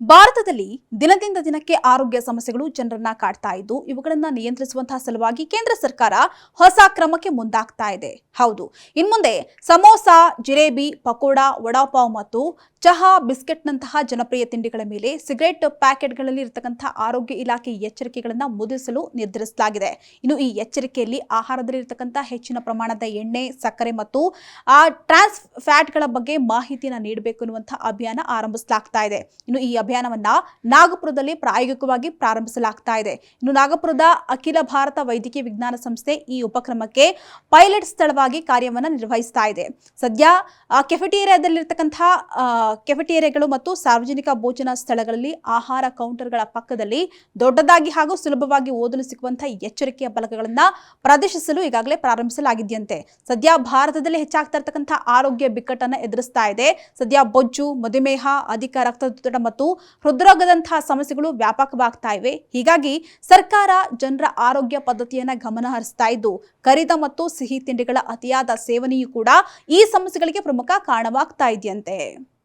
ಭಾರತದಲ್ಲಿ ದಿನದಿಂದ ದಿನಕ್ಕೆ ಆರೋಗ್ಯ ಸಮಸ್ಯೆಗಳು ಜನರನ್ನ ಕಾಡ್ತಾ ಇದ್ದು ಇವುಗಳನ್ನ ನಿಯಂತ್ರಿಸುವಂತಹ ಸಲುವಾಗಿ ಕೇಂದ್ರ ಸರ್ಕಾರ ಹೊಸ ಕ್ರಮಕ್ಕೆ ಮುಂದಾಗ್ತಾ ಇದೆ. ಹೌದು, ಇನ್ಮುಂದೆ ಸಮೋಸ, ಜಿಲೇಬಿ, ಪಕೋಡಾ, ವಡಾಪಾವ್ ಮತ್ತು ಚಹಾ, ಬಿಸ್ಕೆಟ್ನಂತಹ ಜನಪ್ರಿಯ ತಿಂಡಿಗಳ ಮೇಲೆ ಸಿಗರೆಟ್ ಪ್ಯಾಕೆಟ್ಗಳಲ್ಲಿ ಇರತಕ್ಕಂತಹ ಆರೋಗ್ಯ ಇಲಾಖೆ ಎಚ್ಚರಿಕೆಗಳನ್ನು ಮುದ್ರಿಸಲು ನಿರ್ಧರಿಸಲಾಗಿದೆ. ಇನ್ನು ಈ ಎಚ್ಚರಿಕೆಯಲ್ಲಿ ಆಹಾರದಲ್ಲಿ ಇರತಕ್ಕಂತಹ ಹೆಚ್ಚಿನ ಪ್ರಮಾಣದ ಎಣ್ಣೆ, ಸಕ್ಕರೆ ಮತ್ತು ಟ್ರಾನ್ಸ್ ಫ್ಯಾಟ್ಗಳ ಬಗ್ಗೆ ಮಾಹಿತಿಯನ್ನು ನೀಡಬೇಕು ಎನ್ನುವಂತಹ ಅಭಿಯಾನ ಆರಂಭಿಸಲಾಗ್ತಾ ಇದೆ. ಇನ್ನು ಈ ಅಭಿಯಾನವನ್ನ ನಾಗಪುರದಲ್ಲಿ ಪ್ರಾಯೋಗಿಕವಾಗಿ ಪ್ರಾರಂಭಿಸಲಾಗ್ತಾ ಇದೆ. ಇನ್ನು ನಾಗಪುರದ ಅಖಿಲ ಭಾರತ ವೈದ್ಯಕೀಯ ವಿಜ್ಞಾನ ಸಂಸ್ಥೆ ಈ ಉಪಕ್ರಮಕ್ಕೆ ಪೈಲಟ್ ಸ್ಥಳವಾಗಿ ಕಾರ್ಯವನ್ನು ನಿರ್ವಹಿಸ್ತಾ ಇದೆ. ಸದ್ಯ ಕೆಫೆಟೇರಿಯಾದಲ್ಲಿರ್ತಕ್ಕಂತಹ ಕೆಫೆಟೇರಿಯಾಗಳು ಮತ್ತು ಸಾರ್ವಜನಿಕ ಭೋಜನ ಸ್ಥಳಗಳಲ್ಲಿ ಆಹಾರ ಕೌಂಟರ್ಗಳ ಪಕ್ಕದಲ್ಲಿ ದೊಡ್ಡದಾಗಿ ಹಾಗೂ ಸುಲಭವಾಗಿ ಓದಲು ಸಿಗುವಂತಹ ಎಚ್ಚರಿಕೆಯ ಫಲಕಗಳನ್ನ ಪ್ರದರ್ಶಿಸಲು ಈಗಾಗಲೇ ಪ್ರಾರಂಭಿಸಲಾಗಿದೆಯಂತೆ. ಸದ್ಯ ಭಾರತದಲ್ಲಿ ಹೆಚ್ಚಾಗ್ತಾ ಇರತಕ್ಕಂತಹ ಆರೋಗ್ಯ ಬಿಕ್ಕಟ್ಟನ್ನು ಎದುರಿಸ್ತಾ ಇದೆ. ಸದ್ಯ ಬೊಜ್ಜು, ಮಧುಮೇಹ, ಅಧಿಕ ರಕ್ತದೊತ್ತಡ ಮತ್ತು ಹೃದ್ರೋಗದಂತಹ ಸಮಸ್ಯೆಗಳು ವ್ಯಾಪಕವಾಗ್ತಾ ಇವೆ. ಹೀಗಾಗಿ ಸರ್ಕಾರ ಜನರ ಆರೋಗ್ಯ ಪದ್ಧತಿಯನ್ನ ಗಮನ ಹರಿಸ್ತಾ ಇದ್ದು ಕರಿದ ಮತ್ತು ಸಿಹಿ ತಿಂಡಿಗಳ ಅತಿಯಾದ ಸೇವನೆಯೂ ಕೂಡ ಈ ಸಮಸ್ಯೆಗಳಿಗೆ ಪ್ರಮುಖ ಕಾರಣವಾಗ್ತಾ ಇದೆಯಂತೆ.